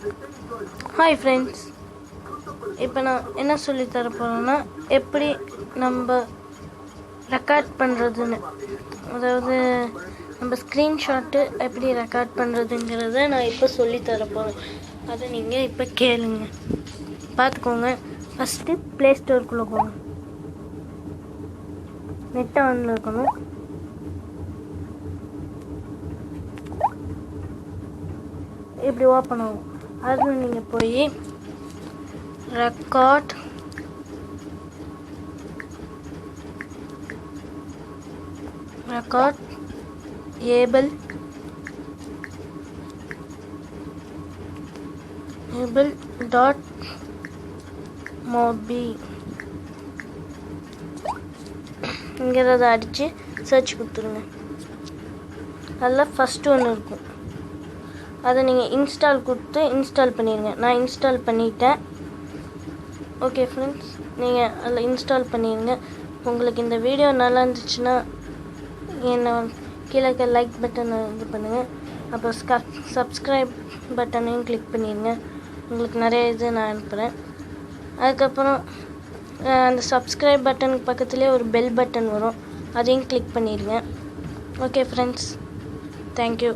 Hi friends, இப்போ நான் என்ன சொல்லி தர போகிறேன்னா எப்படி நம்ம ரெக்கார்ட் பண்ணுறதுன்னு, அதாவது நம்ம ஸ்க்ரீன்ஷாட்டு எப்படி ரெக்கார்ட் பண்ணுறதுங்கிறத நான் இப்போ சொல்லி தர போகிறேன். அதை நீங்கள் இப்போ கேளுங்க, பார்த்துக்கோங்க. ஃபஸ்ட்டு ப்ளே ஸ்டோருக்குள்ளே போங்க, நெட் ஆனில் இருக்கணும். இப்படி ஓப்பன் ஆகும். அதில் நீங்கள் போய் ரெக்கார்ட் ஏபிள் டாட் மோபி இங்கிறத அடித்து சர்ச் கொடுத்துருங்க. அதில் ஃபஸ்ட்டு ஒன்று இருக்கும், அதை நீங்கள் இன்ஸ்டால் கொடுத்து இன்ஸ்டால் பண்ணிடுங்க. நான் இன்ஸ்டால் பண்ணிட்டேன். ஓகே ஃப்ரெண்ட்ஸ், நீங்கள் அதில் இன்ஸ்டால் பண்ணிடுங்க. உங்களுக்கு இந்த வீடியோ நல்லா இருந்துச்சுன்னா என்ன கீழே லைக் பட்டனை இது பண்ணுங்கள். அப்புறம் சப்ஸ்கிரைப் பட்டனையும் கிளிக் பண்ணிடுங்க. உங்களுக்கு நிறைய இது நான் அனுப்புகிறேன். அதுக்கப்புறம் அந்த சப்ஸ்கிரைப் பட்டனுக்கு பக்கத்துலேயே ஒரு பெல் பட்டன் வரும், அதையும் கிளிக் பண்ணிடுங்க. Okay friends, thank you.